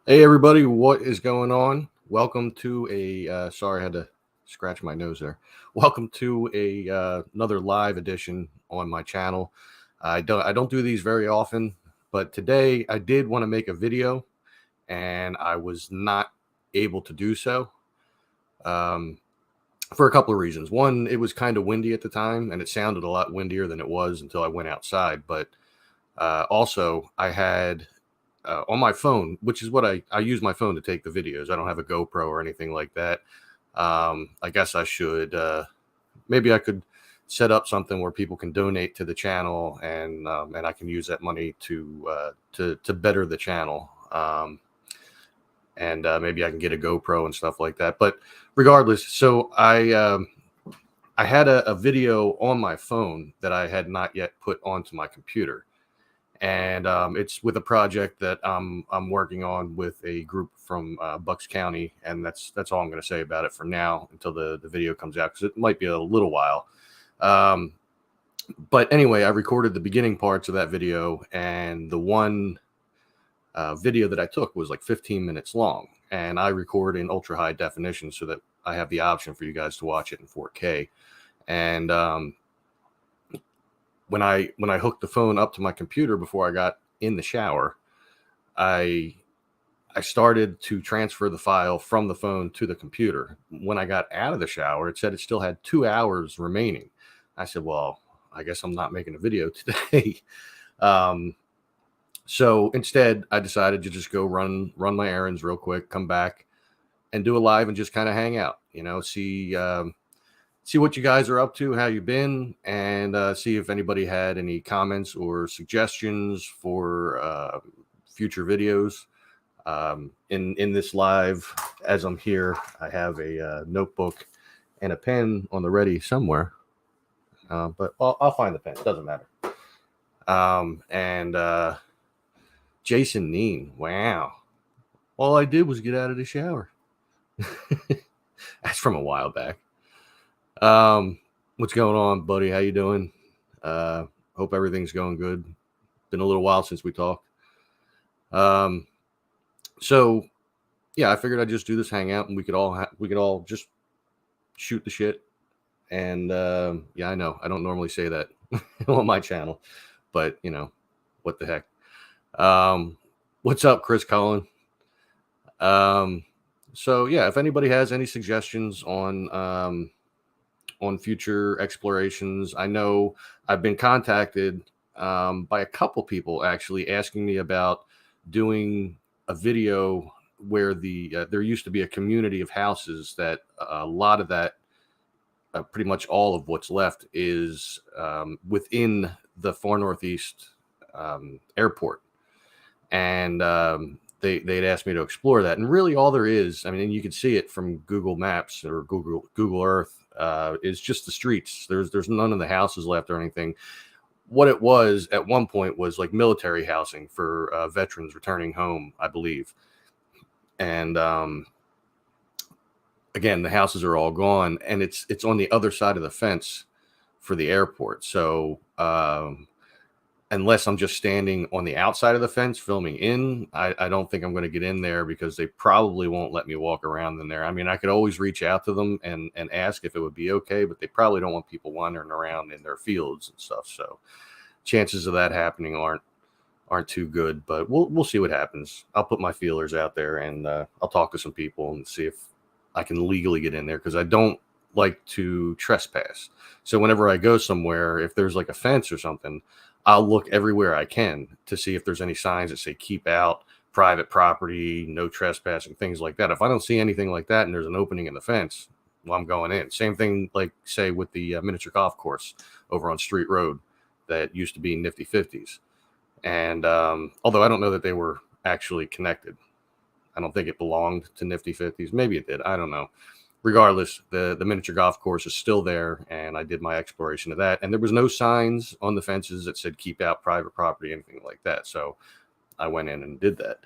Hey everybody, what is going on? Welcome to sorry, I had to scratch my nose there. Welcome to a another live edition on my channel. I don't do these very often, but today I did want to make a video and I was not able to do so um, for a couple of reasons. One, it was kind of windy at the time and it sounded a lot windier than it was until I went outside. But also, I had on my phone, which is what I use my phone to take the videos. I don't have a GoPro or anything like that. I guess I should maybe I could set up something where people can donate to the channel, and I can use that money to better the channel. And maybe I can get a GoPro and stuff like that. But regardless, so I had a video on my phone that I had not yet put onto my computer, and it's with a project that I'm working on with a group from Bucks County, and that's all I'm going to say about it for now until the video comes out, because it might be a little while. Um, but anyway, I recorded the beginning parts of that video, and the one video that I took was like 15 minutes long, and I record in ultra high definition so that I have the option for you guys to watch it in 4K. And when I hooked the phone up to my computer before I got in the shower, I I started to transfer the file from the phone to the computer. When I got out of the shower, it said it still had 2 hours remaining. I said, "Well, I guess I'm not making a video today." um, so instead, I decided to just go run my errands real quick, come back, and do a live and just kind of hang out. See what you guys are up to, how you've been, and see if anybody had any comments or suggestions for future videos. In this live, as I'm here, I have a notebook and a pen on the ready somewhere, but I'll find the pen. It doesn't matter. And Jason Neen, wow! All I did was get out of the shower. That's from a while back. What's going on, buddy? How you doing? Hope everything's going good. Been a little while since we talked. So yeah, I figured I'd just do this hangout, and we could all just shoot the shit. And yeah, I know I don't normally say that on my channel, but what the heck. Um, what's up, Chris Cullen? So yeah, if anybody has any suggestions on future explorations, I know I've been contacted by a couple people actually asking me about doing a video where there used to be a community of houses that a lot of that, pretty much all of what's left, is within the Far Northeast airport, and they'd asked me to explore that. And really, all there is, I mean, and you can see it from Google Maps or Google Earth, is just the streets. There's none of the houses left or anything. What it was at one point was like military housing for veterans returning home, I believe. And again, the houses are all gone, and it's on the other side of the fence for the airport. So unless I'm just standing on the outside of the fence filming in, I don't think I'm going to get in there, because they probably won't let me walk around in there. I mean, I could always reach out to them and ask if it would be okay, but they probably don't want people wandering around in their fields and stuff. So chances of that happening aren't too good, but we'll see what happens. I'll put my feelers out there, and I'll talk to some people and see if I can legally get in there, because I don't like to trespass. So whenever I go somewhere, if there's like a fence or something, I'll look everywhere I can to see if there's any signs that say keep out, private property, no trespassing, things like that. If I don't see anything like that and there's an opening in the fence, well, I'm going in. Same thing, like say with the miniature golf course over on Street Road that used to be Nifty 50s. And although I don't know that they were actually connected, I don't think it belonged to Nifty 50s. Maybe it did. I don't know. Regardless, the miniature golf course is still there, and I did my exploration of that. And there was no signs on the fences that said keep out private property, anything like that. So I went in and did that.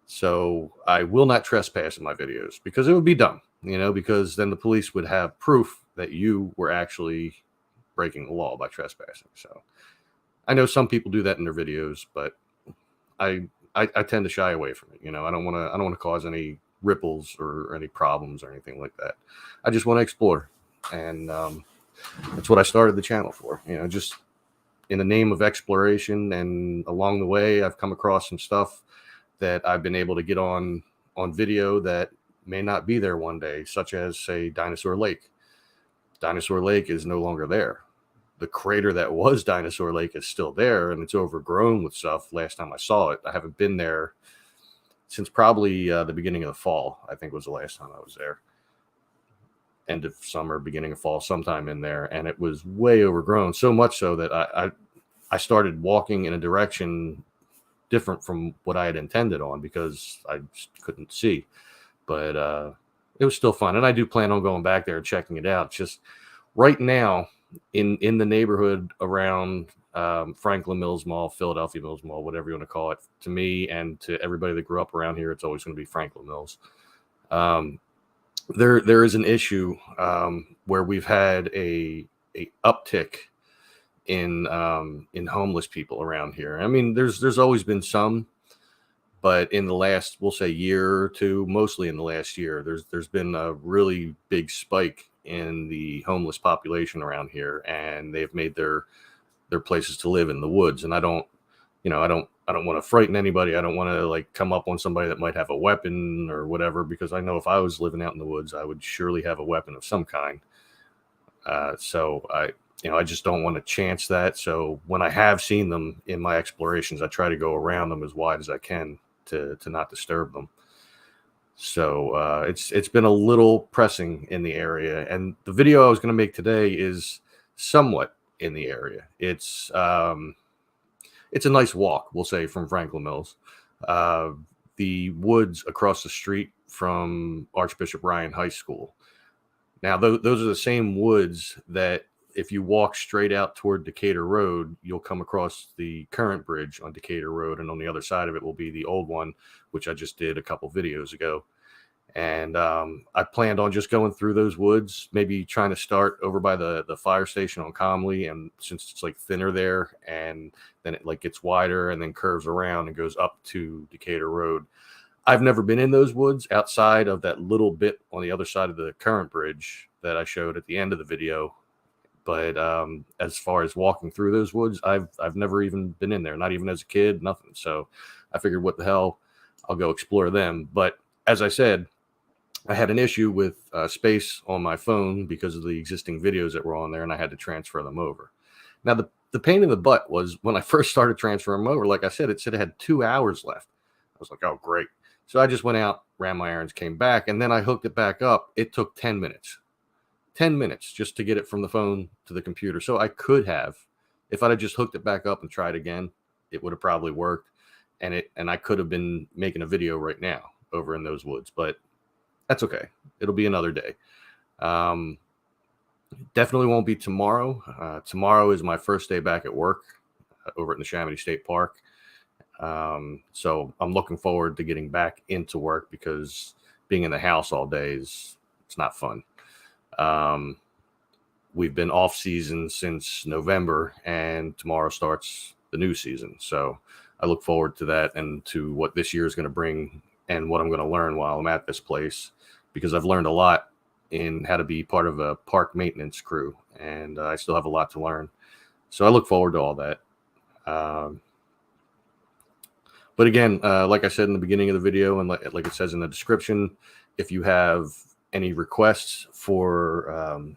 So I will not trespass in my videos, because it would be dumb, because then the police would have proof that you were actually breaking the law by trespassing. So I know some people do that in their videos, but I I tend to shy away from it. I don't want to cause any ripples or any problems or anything like that. I just want to explore, and that's what I started the channel for. Just in the name of exploration. And along the way, I've come across some stuff that I've been able to get on video that may not be there one day, such as, say, Dinosaur Lake. Dinosaur Lake is no longer there. The crater that was Dinosaur Lake is still there, and it's overgrown with stuff. Last time I saw it, I haven't been there since probably the beginning of the fall. I think was the last time I was there. End of summer, beginning of fall, sometime in there, and it was way overgrown. So much so that I started walking in a direction different from what I had intended on because I just couldn't see. But it was still fun, and I do plan on going back there and checking it out. It's just right now in the neighborhood around Franklin Mills Mall, Philadelphia Mills Mall, whatever you want to call it. To me and to everybody that grew up around here, it's always going to be Franklin Mills. There is an issue where we've had a uptick in homeless people around here. I mean, there's always been some, but in the last, we'll say, year or two, mostly in the last year, there's been a really big spike in the homeless population around here, and they've made their places to live in the woods. And I don't want to frighten anybody. I don't want to like come up on somebody that might have a weapon or whatever, because I know if I was living out in the woods, I would surely have a weapon of some kind. So I just don't want to chance that. So when I have seen them in my explorations, I try to go around them as wide as I can to not disturb them. So it's been a little pressing in the area, and the video I was going to make today is somewhat in the area. It's a nice walk, we'll say, from Franklin Mills. The woods across the street from Archbishop Ryan High School. Now, those are the same woods that if you walk straight out toward Decatur Road, you'll come across the current bridge on Decatur Road, and on the other side of it will be the old one, which I just did a couple videos ago. And I planned on just going through those woods, maybe trying to start over by the fire station on Comley, and since it's like thinner there, and then it like gets wider and then curves around and goes up to Decatur Road. I've never been in those woods outside of that little bit on the other side of the current bridge that I showed at the end of the video. But as far as walking through those woods, I've never even been in there, not even as a kid, nothing. So I figured, what the hell, I'll go explore them. But as I said, I had an issue with space on my phone because of the existing videos that were on there, and I had to transfer them over. Now, the pain in the butt was when I first started transferring them over, like I said, it said it had 2 hours left. I was like, oh, great. So I just went out, ran my errands, came back, and then I hooked it back up. It took 10 minutes. 10 minutes just to get it from the phone to the computer. So I could have, if I'd have just hooked it back up and tried again, it would have probably worked. And I could have been making a video right now over in those woods, but that's okay. It'll be another day. Definitely won't be tomorrow. Tomorrow is my first day back at work over at Neshaminy State Park. So I'm looking forward to getting back into work, because being in the house all day it's not fun. We've been off season since November, and tomorrow starts the new season. So I look forward to that and to what this year is going to bring and what I'm going to learn while I'm at this place, because I've learned a lot in how to be part of a park maintenance crew, and I still have a lot to learn. So I look forward to all that. But again, like I said in the beginning of the video, and like it says in the description, if you have any requests for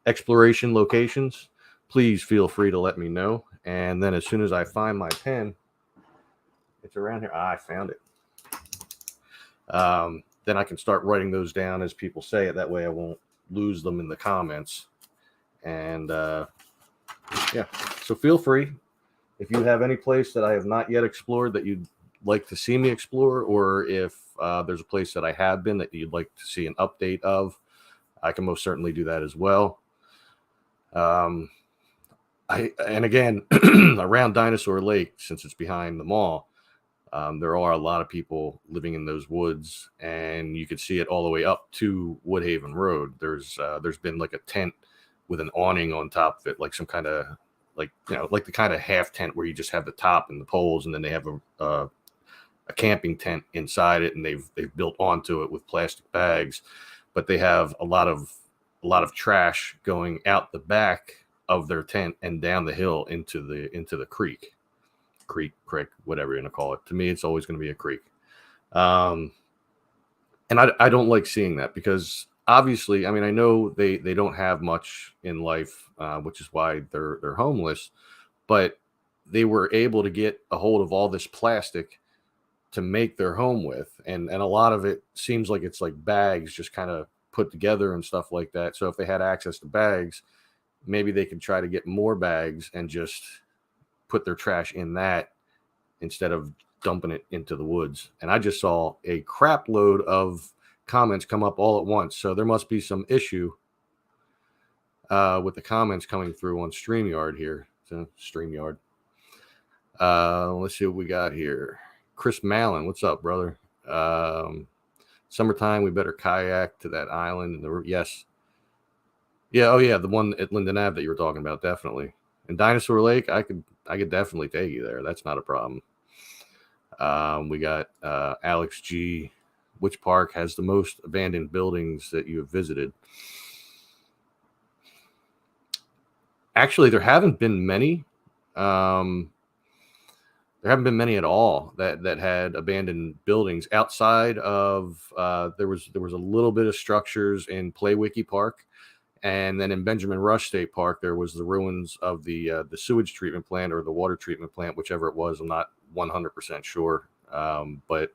exploration locations, please feel free to let me know. And then as soon as I find my pen, it's around here. I found it. Then I can start writing those down as people say it. That way I won't lose them in the comments. And yeah, so feel free. If you have any place that I have not yet explored that you'd like to see me explore, or if there's a place that I have been that you'd like to see an update of, I can most certainly do that as well. And again, around Dinosaur Lake, since it's behind the mall, there are a lot of people living in those woods, and you can see it all the way up to Woodhaven Road. There's been like a tent with an awning on top of it, like some kind of like the kind of half tent where you just have the top and the poles, and then they have a a camping tent inside it, and they've built onto it with plastic bags, but they have a lot of trash going out the back of their tent and down the hill into the creek, whatever you're gonna call it. To me, it's always going to be a creek. And I don't like seeing that, because obviously, I mean, I know they don't have much in life, which is why they're homeless, but they were able to get a hold of all this plastic to make their home with, and a lot of it seems like it's like bags just kind of put together and stuff like that. So if they had access to bags, maybe they could try to get more bags and just put their trash in that instead of dumping it into the woods. And I just saw a crap load of comments come up all at once, so there must be some issue with the comments coming through on StreamYard here. So StreamYard. Let's see what we got here. Chris Mallon, what's up, brother? Summertime, we better kayak to that island. Yes. Yeah, oh yeah, the one at Linden Ave that you were talking about, definitely. And Dinosaur Lake, I could definitely take you there. That's not a problem. We got Alex G. Which park has the most abandoned buildings that you have visited? Actually, there haven't been many. There haven't been many at all that had abandoned buildings outside of. There was a little bit of structures in Playwiki Park, and then in Benjamin Rush State Park there was the ruins of the sewage treatment plant or the water treatment plant, whichever it was. I'm not 100% sure, but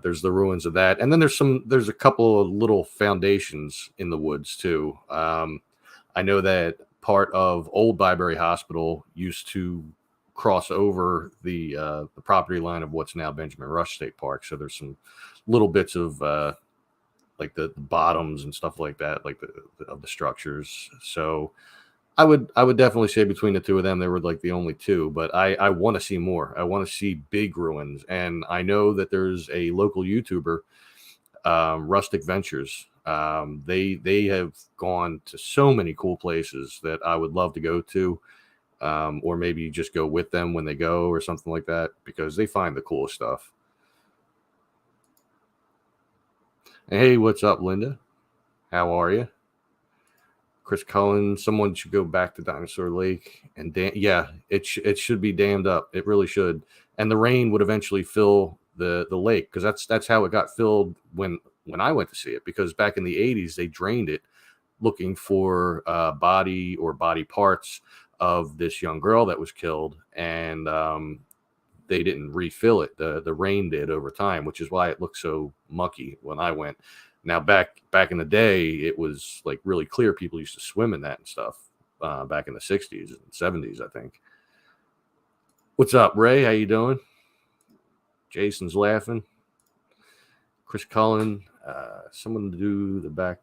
there's the ruins of that, and then there's a couple of little foundations in the woods too. I know that part of Old Byberry Hospital used to cross over the property line of what's now Benjamin Rush State Park. So there's some little bits of like the bottoms and stuff like that, like of the structures. So I would definitely say between the two of them, they were like the only two. But I want to see more. I want to see big ruins, and I know that there's a local YouTuber, Rustic Ventures. They have gone to so many cool places that I would love to go to. Or maybe just go with them when they go or something like that, because they find the coolest stuff. Hey, what's up, Linda? How are you? Chris Cullen, someone should go back to Dinosaur Lake and yeah, it should be dammed up. It really should. And the rain would eventually fill the lake, because that's how it got filled when I went to see it, because back in the 80s they drained it looking for body or body parts of this young girl that was killed, and they didn't refill it. The rain did over time, which is why it looked so mucky when I went. Now back in the day, it was like really clear. People used to swim in that and stuff back in the 60s and 70s, I think. What's up, Ray? How you doing? Jason's laughing. Chris Cullen, someone to do the back.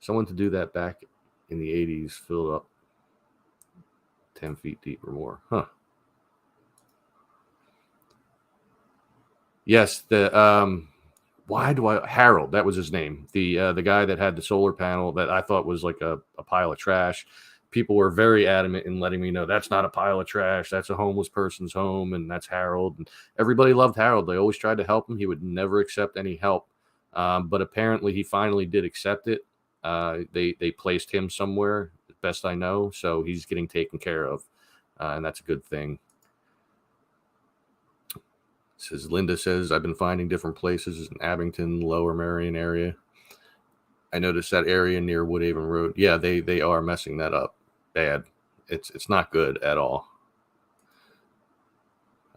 Someone to do that back in the 80s filled up 10 feet deep or more. Huh. Yes, Harold, that was his name. The guy that had the solar panel that I thought was like a pile of trash. People were very adamant in letting me know that's not a pile of trash. That's a homeless person's home, and that's Harold. And everybody loved Harold. They always tried to help him. He would never accept any help. But apparently he finally did accept it. They placed him somewhere, best I know. So he's getting taken care of. And that's a good thing. Linda says, I've been finding different places in Abington, Lower Merion area. I noticed that area near Woodhaven Road. Yeah, they are messing that up bad. It's not good at all.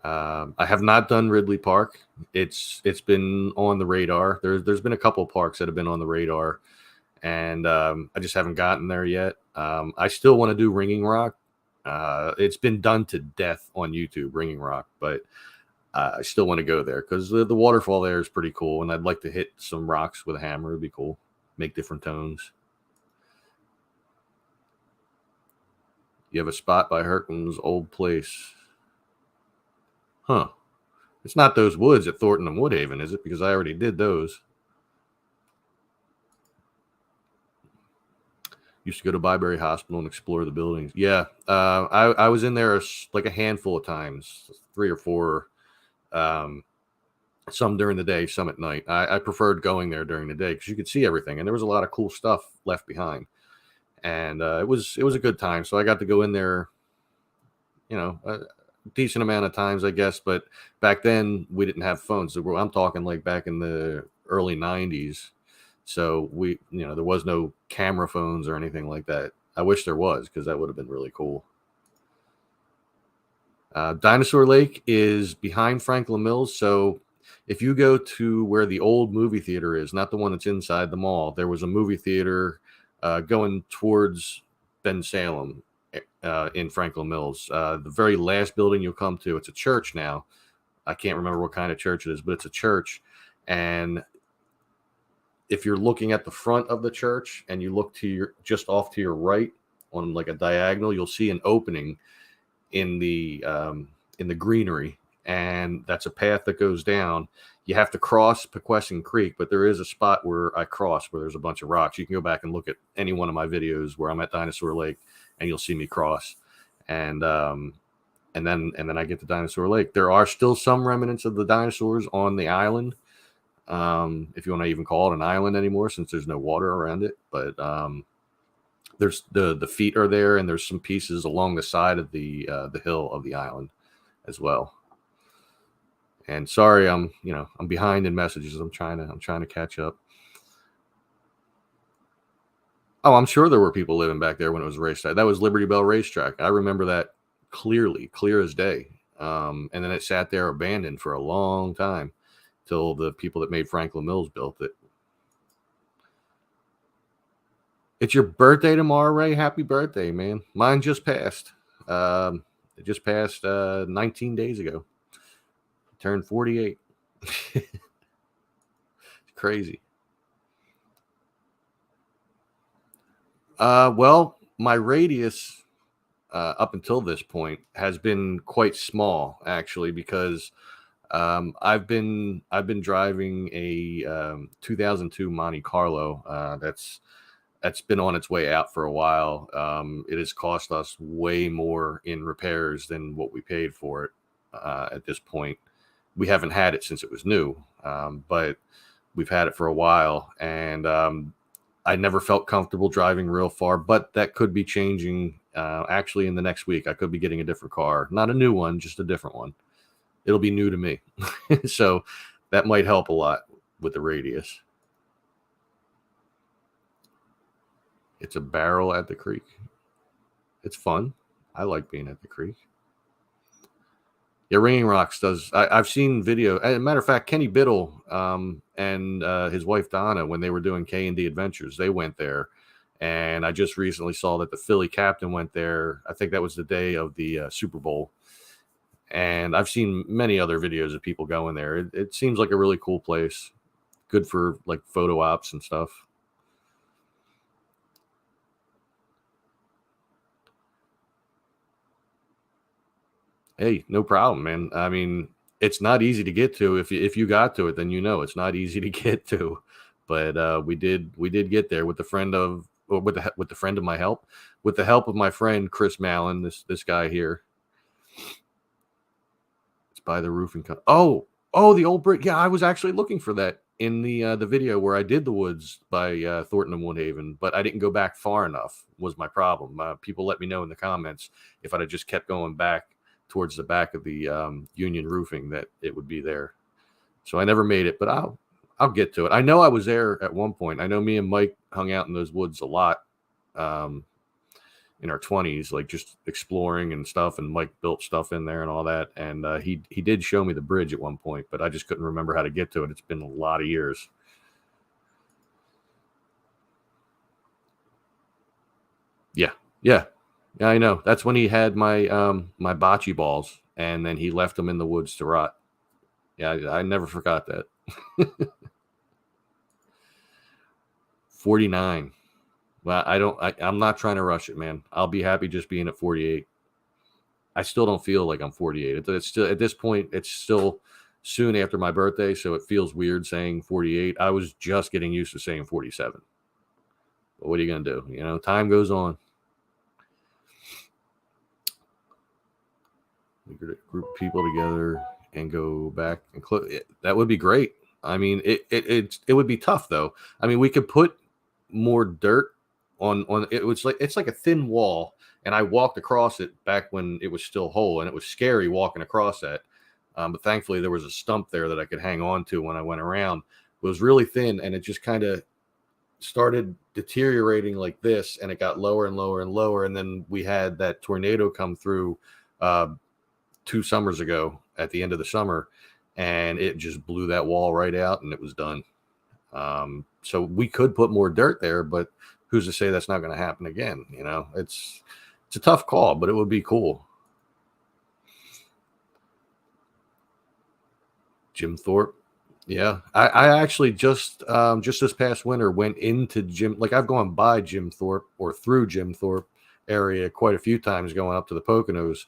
I have not done Ridley Park. It's been on the radar. There's been a couple of parks that have been on the radar, and I just haven't gotten there yet. I still want to do Ringing Rock. It's been done to death on YouTube, Ringing Rock, but I still want to go there because the waterfall there is pretty cool, and I'd like to hit some rocks with a hammer. It'd be cool. Make different tones. You have a spot by Herkham's old place. Huh. It's not those woods at Thornton and Woodhaven, is it? Because I already did those. Used to go to Byberry Hospital and explore the buildings. Yeah, I was in there like a handful of times, 3 or 4. Some during the day, some at night. I preferred going there during the day because you could see everything, and there was a lot of cool stuff left behind. And it was a good time. So I got to go in there, a decent amount of times, I guess. But back then we didn't have phones. So I'm talking like back in the early '90s. So there was no camera phones or anything like that. I wish there was, because that would have been really cool. Dinosaur Lake is behind Franklin Mills. So if you go to where the old movie theater is, not the one that's inside the mall, there was a movie theater going towards Bensalem in Franklin Mills. The very last building you'll come to, it's a church now. I can't remember what kind of church it is, but it's a church. And if you're looking at the front of the church and you look just off to your right on like a diagonal, you'll see an opening in the greenery, and that's a path that goes down. You have to cross Pequesson Creek, but there is a spot where I cross where there's a bunch of rocks. You can go back and look at any one of my videos where I'm at Dinosaur Lake, and you'll see me cross. And then I get to Dinosaur Lake. There are still some remnants of the dinosaurs on the island, if you want to even call it an island anymore, since there's no water around it. But there's the feet are there, and there's some pieces along the side of the hill of the island as well. And sorry, I'm behind in messages. I'm trying to catch up. Oh, I'm sure there were people living back there when it was racetrack. That was Liberty Bell Racetrack. I remember that clearly, clear as day. And then it sat there abandoned for a long time till the people that made Franklin Mills built it. It's your birthday tomorrow, Ray. Happy birthday, man. Mine just passed. It just passed 19 days ago. Turned 48. It's crazy. Well, my radius up until this point has been quite small, actually, because I've been driving a 2002 Monte Carlo that's been on its way out for a while. It has cost us way more in repairs than what we paid for it at this point. We haven't had it since it was new, but we've had it for a while, and I never felt comfortable driving real far, but that could be changing actually in the next week. I could be getting a different car, not a new one, just a different one. It'll be new to me. So that might help a lot with the radius. It's a barrel at the creek. It's fun. I like being at the creek. Yeah, Ringing Rocks does. I've seen video. As a matter of fact, Kenny Biddle and his wife Donna, when they were doing K&D Adventures, they went there. And I just recently saw that the Philly captain went there. I think that was the day of the Super Bowl. And I've seen many other videos of people going there. It seems like a really cool place. Good for like photo ops and stuff. Hey, no problem, man. I mean, it's not easy to get to. If you got to it, then it's not easy to get to. But we did get there with the friend of with the friend of my help, with the help of my friend Chris Mallon, this guy here. It's by the roofing company. Oh, the old brick. Yeah, I was actually looking for that in the video where I did the woods by Thornton and Woodhaven, but I didn't go back far enough. Was my problem. People let me know in the comments if I'd have just kept going back towards the back of the Union Roofing that it would be there. So I never made it, but I'll get to it. I know I was there at one point. I know me and Mike hung out in those woods a lot in our 20s, like just exploring and stuff. And Mike built stuff in there and all that. And he did show me the bridge at one point, but I just couldn't remember how to get to it. It's been a lot of years. Yeah, I know. That's when he had my my bocce balls, and then he left them in the woods to rot. Yeah, I never forgot that. 49. Well, I'm not trying to rush it, man. I'll be happy just being at 48. I still don't feel like I'm 48. It's still, at this point, it's still soon after my birthday, so it feels weird saying 48. I was just getting used to saying 47. But what are you going to do? You know, time goes on. We could group people together and go back and that would be great. I mean, it would be tough though. I mean, we could put more dirt on it. Was like it's like a thin wall, and I walked across it back when it was still whole, and it was scary walking across that. But thankfully, there was a stump there that I could hang on to when I went around. It was really thin, and it just kind of started deteriorating like this, and it got lower and lower and lower. And then we had that tornado come through 2 summers ago at the end of the summer, and it just blew that wall right out, and it was done. So we could put more dirt there, but who's to say that's not going to happen again? You know, it's a tough call, but it would be cool. Jim Thorpe. Yeah, I actually just this past winter went into Jim. Like I've gone by Jim Thorpe or through Jim Thorpe area quite a few times going up to the Poconos,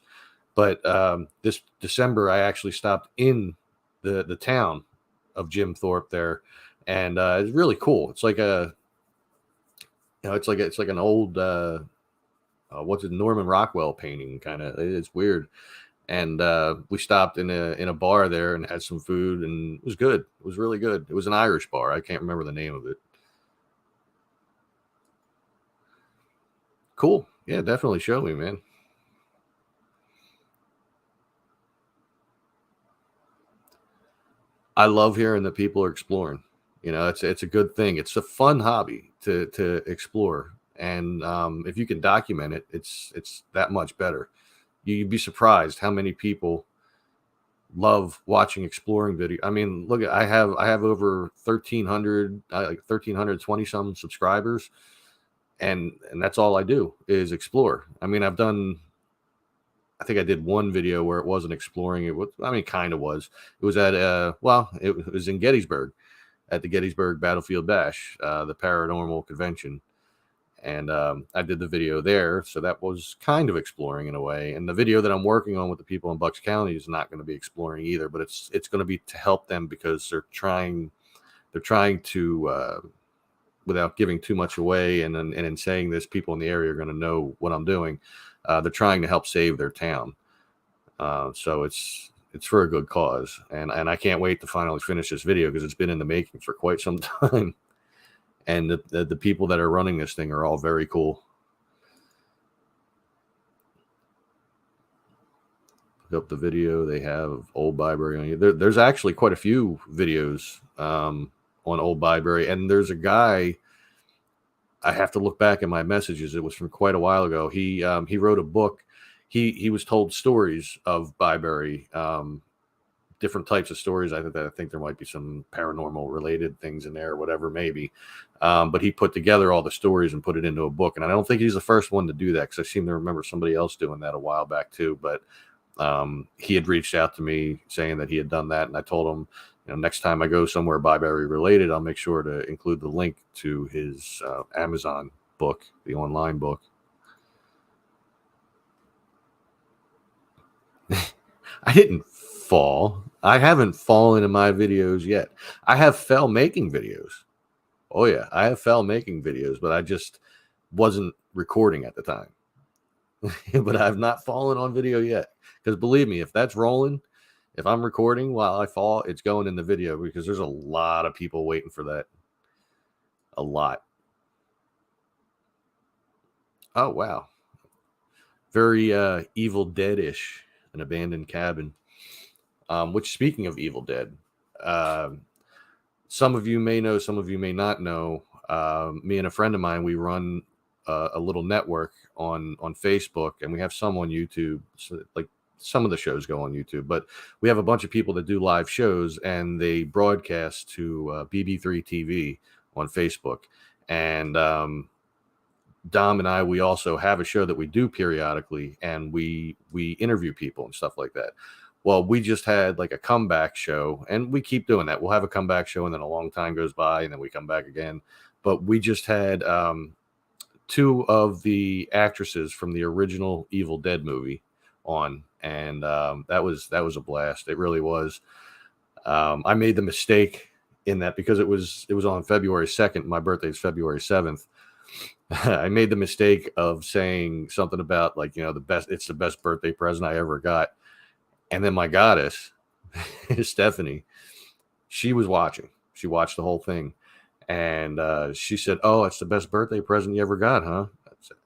but this December I actually stopped in the town of Jim Thorpe there, and it's really cool. It's like it's like an old what's it, Norman Rockwell painting kind of. It's weird. And we stopped in a bar there and had some food, and it was good. It was really good. It was an Irish bar. I can't remember the name of it. Cool. Yeah, definitely show me, man. I love hearing that people are exploring. You know, it's a good thing. It's a fun hobby to explore, and if you can document it, it's that much better. You'd be surprised how many people love watching exploring video. I mean, look, I have over 1,300, like 1,320 some subscribers, and that's all I do is explore. I mean, I think I did one video where it wasn't exploring. It was, I mean, kind of was. It was at it was in Gettysburg, at the Gettysburg Battlefield Bash, the paranormal convention, and I did the video there. So that was kind of exploring in a way. And the video that I'm working on with the people in Bucks County is not going to be exploring either, but it's going to be to help them because they're trying to without giving too much away, and in saying this, people in the area are going to know what I'm doing. They're trying to help save their town, so it's for a good cause, and I can't wait to finally finish this video because it's been in the making for quite some time. And the people that are running this thing are all very cool. Up the video they have of Old Byberry on you. There's actually quite a few videos on Old Byberry, and there's a guy. I have to look back at my messages. It was from quite a while ago. He wrote a book. He was told stories of Byberry, different types of stories. I think there might be some paranormal related things in there, whatever, maybe. But he put together all the stories and put it into a book. And I don't think he's the first one to do that, because I seem to remember somebody else doing that a while back too. But he had reached out to me saying that he had done that, and I told him, you know, next time I go somewhere Byberry related, I'll make sure to include the link to his Amazon book, the online book. I didn't fall. I haven't fallen in my videos yet. I have fell making videos. Oh yeah, I have fell making videos, but I just wasn't recording at the time. But I've not fallen on video yet, because believe me, if that's rolling, if I'm recording while I fall, it's going in the video, because there's a lot of people waiting for that. A lot. Oh wow, very Evil Dead-ish, an abandoned cabin. Which, speaking of Evil Dead, some of you may know, some of you may not know. Me and a friend of mine, we run a little network on Facebook, and we have some on YouTube. So, like, some of the shows go on YouTube, but we have a bunch of people that do live shows, and they broadcast to BB3 TV on Facebook. And Dom and I, we also have a show that we do periodically, and we interview people and stuff like that. Well, we just had like a comeback show, and we keep doing that. We'll have a comeback show, and then a long time goes by, and then we come back again. But we just had two of the actresses from the original Evil Dead movie on, and that was a blast. It really was. I made the mistake in that, because it was on February 2nd. My birthday is February 7th. I made the mistake of saying something about like, it's the best birthday present I ever got. And then my goddess, Stephanie, she was watching. She watched the whole thing. And she said, "Oh, it's the best birthday present you ever got, huh?"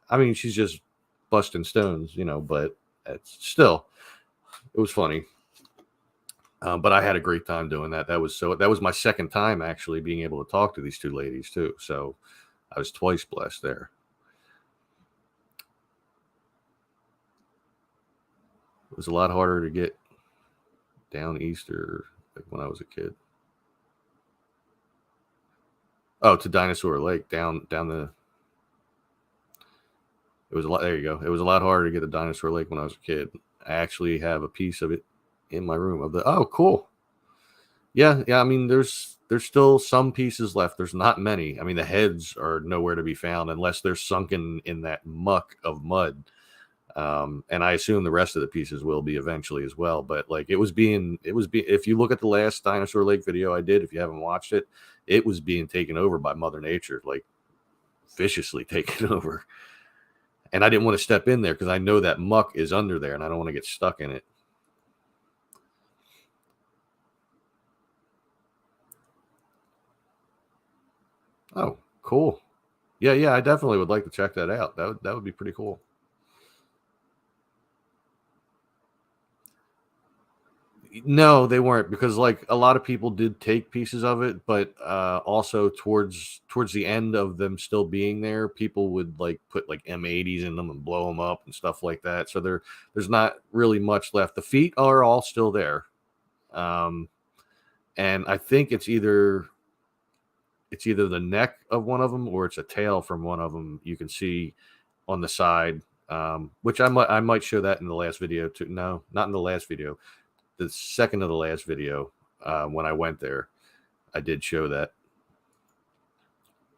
I mean, she's just busting stones, but it's still, it was funny. But I had a great time doing that. That was my second time actually being able to talk to these two ladies too. So I was twice blessed there. It was a lot harder to get down Easter when I was a kid. Oh, to Dinosaur Lake, down the. It was a lot. There you go. It was a lot harder to get to Dinosaur Lake when I was a kid. I actually have a piece of it in my room of the. Oh, cool. Yeah. I mean, there's still some pieces left. There's not many. I mean, the heads are nowhere to be found unless they're sunken in that muck of mud. And I assume the rest of the pieces will be eventually as well. But like if you look at the last Dinosaur Lake video I did, if you haven't watched it, it was being taken over by Mother Nature, like viciously taken over. And I didn't want to step in there because I know that muck is under there and I don't want to get stuck in it. Oh, cool. Yeah, I definitely would like to check that out. That would be pretty cool. No, they weren't, because like a lot of people did take pieces of it, but also towards the end of them still being there, people would like put like M80s in them and blow them up and stuff like that. So there's not really much left. The feet are all still there, and I think it's either the neck of one of them or it's a tail from one of them. You can see on the side, which I might show that in the last video too. No, not in the last video. The second to the last video, when I went there, I did show that.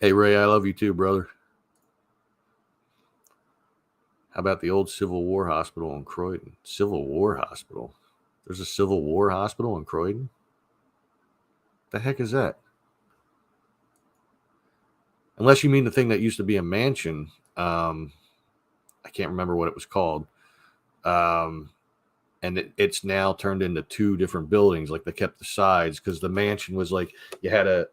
Hey, Ray, I love you too, brother. How about the old Civil War hospital in Croydon? Civil War hospital? There's a Civil War hospital in Croydon? The heck is that? Unless you mean the thing that used to be a mansion. I can't remember what it was called. And it's now turned into two different buildings. Like they kept the sides because the mansion was like you had a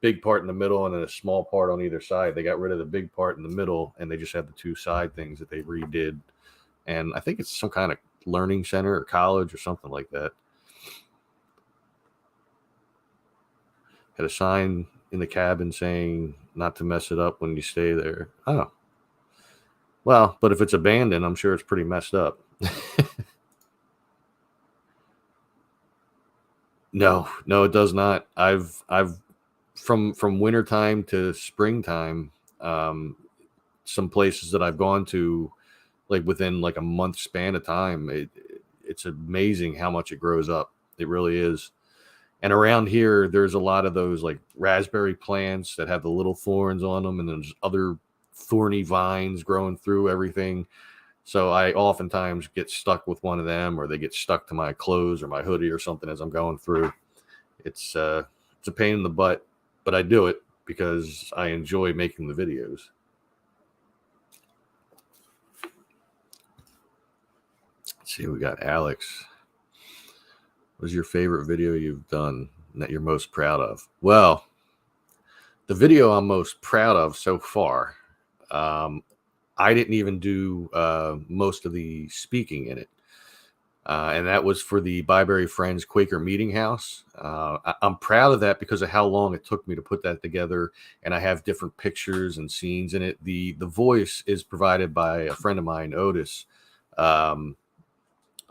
big part in the middle and then a small part on either side. They got rid of the big part in the middle and they just had the two side things that they redid. And I think it's some kind of learning center or college or something like that. Had a sign in the cabin saying not to mess it up when you stay there. Oh, well, but if it's abandoned, I'm sure it's pretty messed up. No, it does not. I've from wintertime to springtime, some places that I've gone to, like within like a month span of time, it's amazing how much it grows up. It really is. And around here, there's a lot of those like raspberry plants that have the little thorns on them, and there's other thorny vines growing through everything. So I oftentimes get stuck with one of them, or they get stuck to my clothes or my hoodie or something as I'm going through. It's a pain in the butt, but I do it because I enjoy making the videos. Let's see, we got Alex. What's your favorite video you've done that you're most proud of? Well, the video I'm most proud of so far, I didn't even do most of the speaking in it. And that was for the Byberry Friends Quaker Meeting House. I'm proud of that because of how long it took me to put that together, and I have different pictures and scenes in it. The voice is provided by a friend of mine, Otis.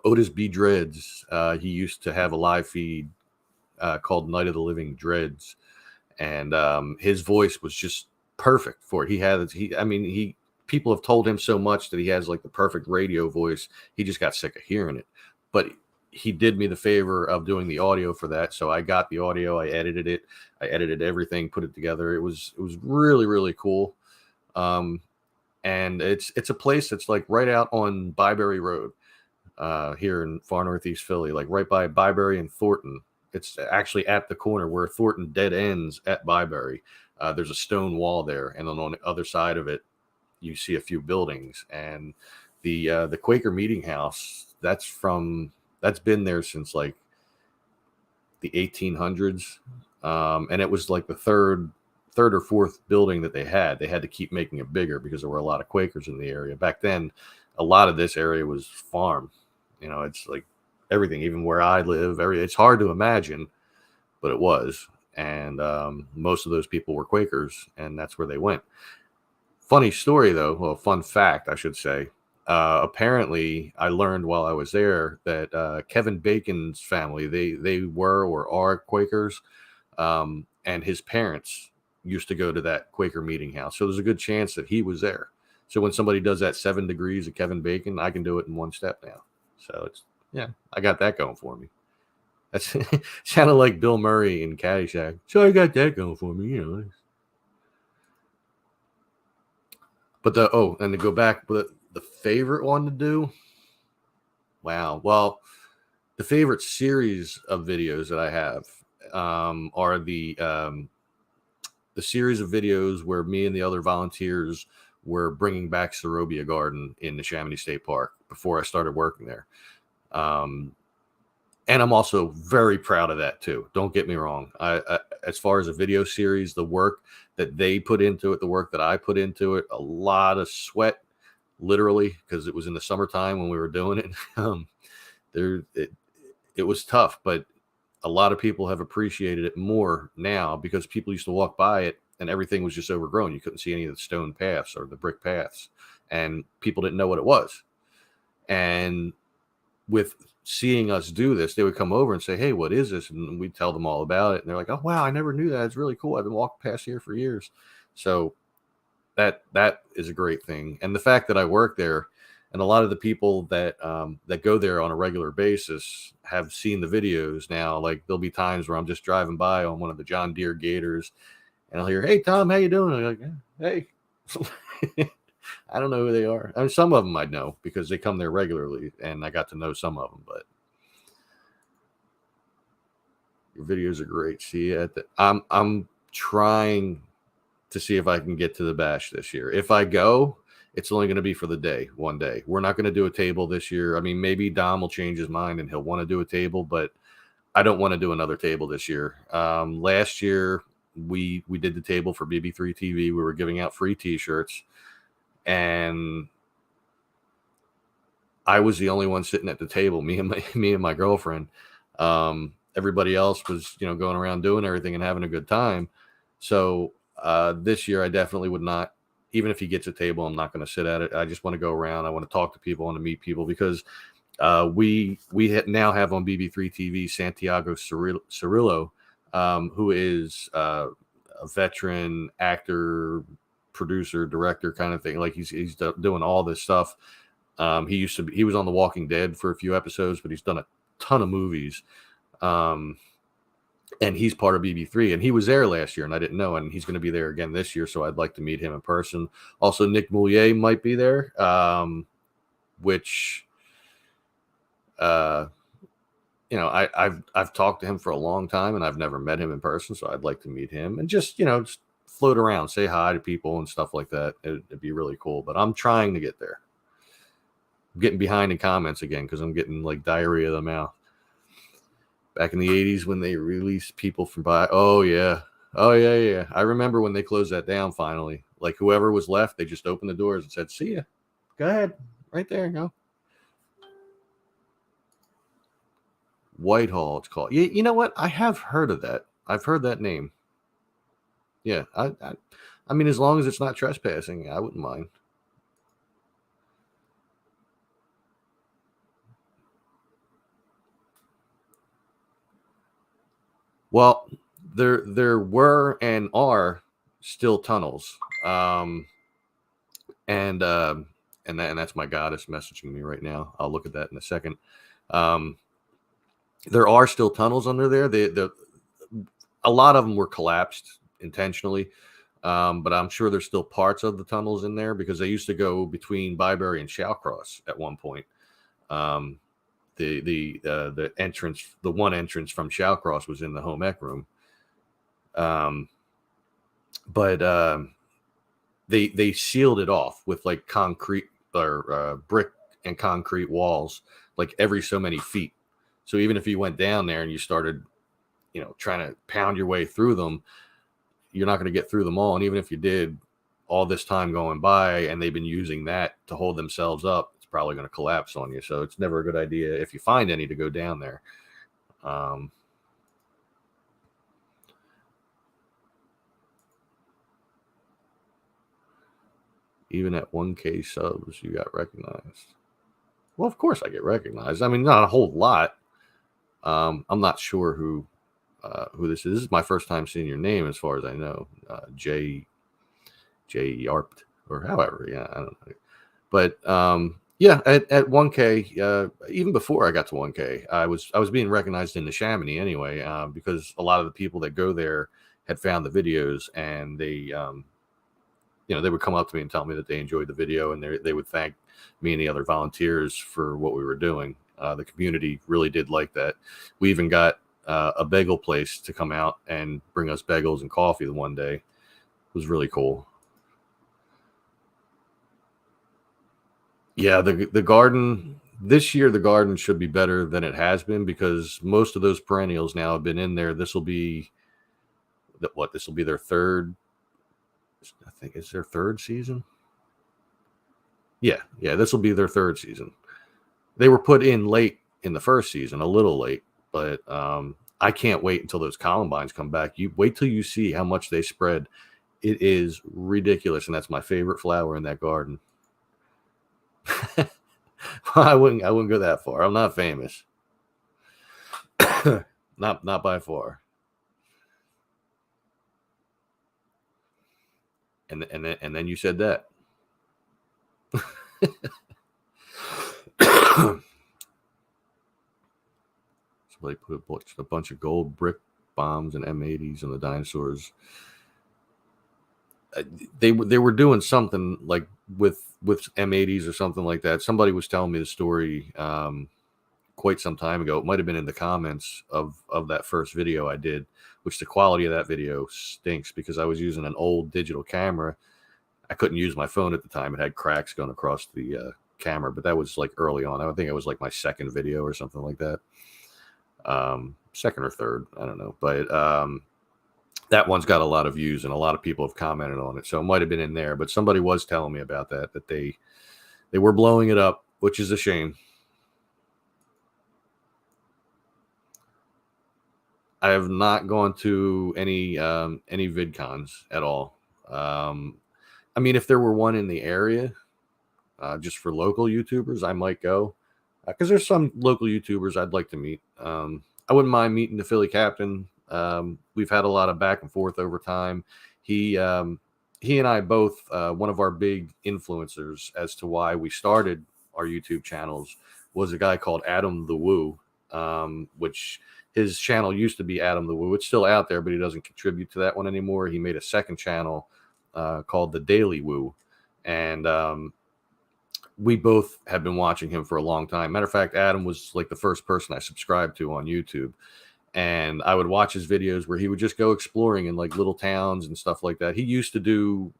Otis B. Dreads. He used to have a live feed called Night of the Living Dreads, and his voice was just perfect for it. People have told him so much that he has like the perfect radio voice. He just got sick of hearing it. But he did me the favor of doing the audio for that. So I got the audio, I edited it, I edited everything, put it together. It was really, really cool. And it's a place that's like right out on Byberry Road, here in far northeast Philly, like right by Byberry and Thornton. It's actually at the corner where Thornton dead ends at Byberry. There's a stone wall there, and then on the other side of it, you see a few buildings. And the Quaker Meeting House, that's been there since like the 1800s, and it was like the third or fourth building that they had. They had to keep making it bigger because there were a lot of Quakers in the area back then. A lot of this area was farm. It's like everything, even where I live. It's hard to imagine, but it was. And most of those people were Quakers, and that's where they went. Funny story, though. Well, fun fact, I should say. Apparently, I learned while I was there that Kevin Bacon's family, they were or are Quakers, and his parents used to go to that Quaker Meeting House. So there's a good chance that he was there. So when somebody does that 7 degrees of Kevin Bacon, I can do it in one step now. So I got that going for me. That's sounded like Bill Murray in Caddyshack. So I got that going for me, But and to go back, but the favorite one to do. Wow. Well, the favorite series of videos that I have are the series of videos where me and the other volunteers were bringing back Serobia Garden in the Chamonix State Park before I started working there. And I'm also very proud of that too. Don't get me wrong. I as far as a video series, the work that they put into it, the work that I put into it, a lot of sweat, literally, because it was in the summertime when we were doing it. It was tough, but a lot of people have appreciated it more now because people used to walk by it and everything was just overgrown. You couldn't see any of the stone paths or the brick paths, and people didn't know what it was. And with seeing us do this, they would come over and say, "Hey, what is this?" And we'd tell them all about it. And they're like, "Oh, wow, I never knew that. It's really cool. I've been walking past here for years." So that is a great thing. And the fact that I work there, and a lot of the people that that go there on a regular basis have seen the videos now. Like there'll be times where I'm just driving by on one of the John Deere Gators, and I'll hear, "Hey, Tom, how you doing?" And I'm like, "Hey." I don't know who they are. I mean, some of them I know because they come there regularly, and I got to know some of them. But your videos are great. See, I'm trying to see if I can get to the bash this year. If I go, it's only going to be for the day, one day. We're not going to do a table this year. I mean, maybe Dom will change his mind and he'll want to do a table, but I don't want to do another table this year. Last year we did the table for BB3 TV. We were giving out free T-shirts, and I was the only one sitting at the table. Me and my girlfriend. Everybody else was, going around doing everything and having a good time. So this year, I definitely would not. Even if he gets a table, I'm not going to sit at it. I just want to go around. I want to talk to people. I want to meet people because we now have on BB3 TV Santiago Cirillo, who is a veteran actor, producer, director kind of thing. Like he's doing all this stuff. He was on The Walking Dead for a few episodes, but he's done a ton of movies. And he's part of BB3, and he was there last year, and I didn't know, and he's going to be there again this year, so I'd like to meet him in person. Also, Nick Moulier might be there, which, I've talked to him for a long time, and I've never met him in person, so I'd like to meet him and just float around, say hi to people and stuff like that. It'd be really cool, but I'm trying to get there. I'm getting behind in comments again because I'm getting like diarrhea of the mouth. Back in the 80s when they released people from oh yeah. I remember when they closed that down finally. Like whoever was left, they just opened the doors and said, "See ya. Go ahead. Right there, go." Whitehall, it's called. You know what? I have heard of that. I've heard that name. Yeah, I mean, as long as it's not trespassing, I wouldn't mind. Well, there were and are still tunnels, and that's my goddess messaging me right now. I'll look at that in a second. There are still tunnels under there. A lot of them were collapsed intentionally, but I'm sure there's still parts of the tunnels in there because they used to go between Byberry and Shallcross at one point. The entrance, the one entrance from Shallcross was in the home ec room. but they sealed it off with like concrete or brick and concrete walls, like every so many feet. So even if you went down there and you started, trying to pound your way through them, you're not going to get through them all. And even if you did, all this time going by and they've been using that to hold themselves up, it's probably going to collapse on you. So it's never a good idea, if you find any, to go down there. Even at 1K subs, you got recognized. Well, of course I get recognized. I mean, not a whole lot. I'm not sure who this is. This is my first time seeing your name, as far as I know. J Yarped, or however. Yeah, I don't know. But yeah, at 1K, even before I got to 1K, I was being recognized in the Chamonix anyway, because a lot of the people that go there had found the videos, and they they would come up to me and tell me that they enjoyed the video, and they would thank me and the other volunteers for what we were doing. The community really did like that. We even got a bagel place to come out and bring us bagels and coffee the one day. It was really cool. Yeah, the garden this year, the garden should be better than it has been, because most of those perennials now have been in there. This will be their third. I think it's their third season. Yeah, this will be their third season. They were put in late in the first season, a little late, but I can't wait until those columbines come back. You wait till you see how much they spread. It is ridiculous, and that's my favorite flower in that garden. I wouldn't go that far. I'm not famous. not by far. And then you said that. Somebody put a bunch of gold brick bombs and M80s on the dinosaurs. They were doing something like with M80s or something like that. Somebody was telling me the story quite some time ago. It might have been in the comments of that first video I did, which the quality of that video stinks, because I was using an old digital camera. I couldn't use my phone at the time. It had cracks going across the camera, but that was like early on. I think it was like my second video or something like that. Second or third, I don't know. But that one's got a lot of views, and a lot of people have commented on it. So it might have been in there, but somebody was telling me about that they were blowing it up, which is a shame. I have not gone to any VidCons at all. I mean, if there were one in the area, just for local YouTubers, I might go, because there's some local YouTubers I'd like to meet. I wouldn't mind meeting the Philly Captain. We've had a lot of back and forth over time. He and I both, one of our big influencers as to why we started our YouTube channels was a guy called Adam the Woo, which his channel used to be Adam the Woo. It's still out there, but he doesn't contribute to that one anymore. He made a second channel called The Daily Woo, and we both have been watching him for a long time. Matter of fact, Adam was like the first person I subscribed to on YouTube, and I would watch his videos where he would just go exploring in like little towns and stuff like that. He used to do,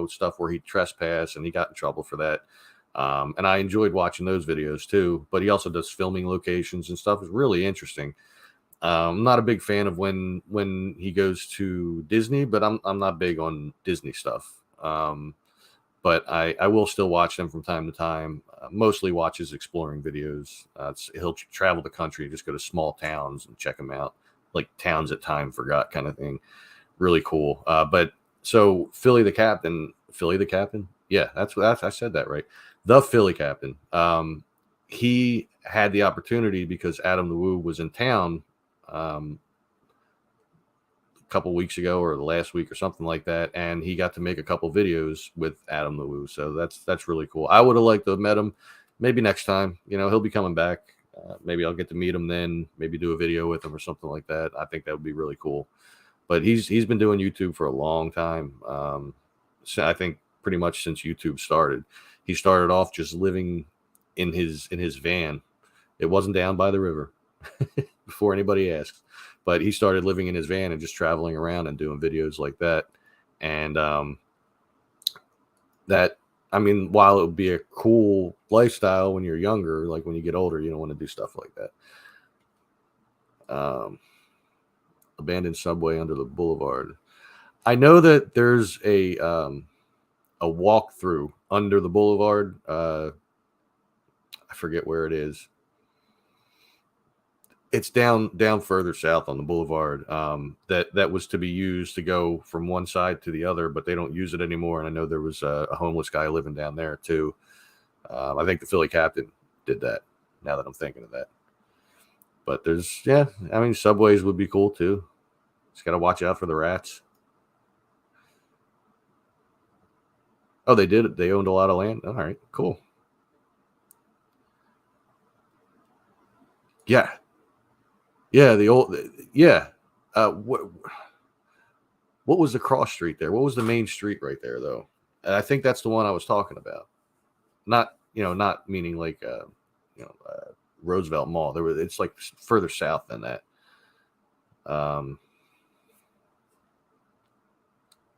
stuff where he'd trespass, and he got in trouble for that. And I enjoyed watching those videos too, but he also does filming locations and stuff. It's really interesting. I'm not a big fan of when he goes to Disney, but I'm not big on Disney stuff. But I will still watch them from time to time. Mostly watch his exploring videos. He'll travel the country and just go to small towns and check them out, like towns that time forgot kind of thing. Really cool. But so Philly the Captain, yeah, that's I said that right. The Philly Captain. He had the opportunity because Adam the Woo was in town a couple weeks ago, or the last week or something like that, and he got to make a couple videos with Adam the Woo. So that's really cool. I would have liked to have met him. Maybe next time, he'll be coming back. Maybe I'll get to meet him then, maybe do a video with him or something like that. I think that would be really cool. But he's been doing YouTube for a long time. So I think pretty much since YouTube started. He started off just living in his van. It wasn't down by the river. Before anybody asks, but he started living in his van and just traveling around and doing videos like that. And that, I mean, while it would be a cool lifestyle when you're younger, like when you get older, you don't want to do stuff like that. Abandoned subway under the boulevard. I know that there's a walkthrough under the boulevard. I forget where it is. It's down further south on the boulevard. That was to be used to go from one side to the other, but they don't use it anymore. And I know there was a homeless guy living down there too. I think the Philly Captain did that. Now that I'm thinking of that, but I mean, subways would be cool too. Just got to watch out for the rats. Oh, they did. They owned a lot of land. All right, cool. Yeah, yeah. What was the cross street there? What was the main street right there though? And I think that's the one I was talking about. Not meaning like Roosevelt Mall. It's like further south than that. I'm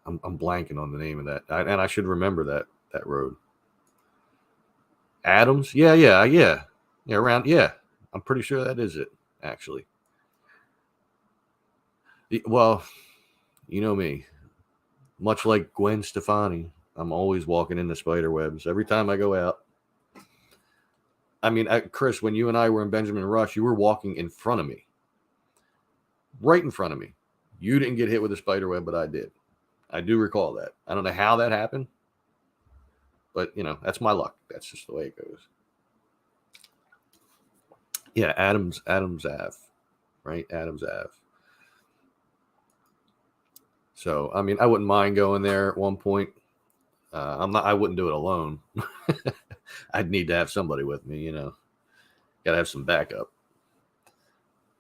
blanking on the name of that, and I should remember that road. Adams, yeah. Around, yeah. I'm pretty sure that is it, actually. Well, you know me, much like Gwen Stefani, I'm always walking into spider webs every time I go out. I mean, Chris, when you and I were in Benjamin Rush, you were walking in front of me, right in front of me. You didn't get hit with a spider web, but I did. I do recall that. I don't know how that happened, but that's my luck. That's just the way it goes. Yeah, Adams Ave, right? Adams Ave. So, I mean, I wouldn't mind going there at one point. I wouldn't do it alone. I'd need to have somebody with me, Gotta have some backup.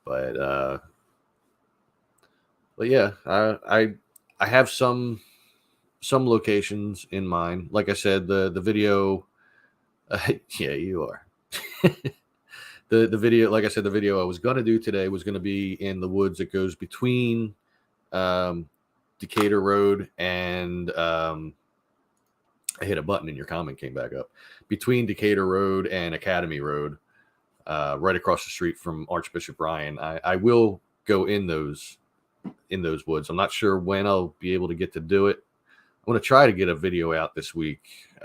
But yeah, I have some locations in mind. Like I said, the video. Yeah, you are. The video, like I said, the video I was gonna do today was gonna be in the woods that goes between Decatur Road and I hit a button and your comment came back up. Between Decatur Road and Academy Road, right across the street from Archbishop Ryan. I will go in those woods. I'm not sure when I'll be able to get to do it. I'm going to try to get a video out this week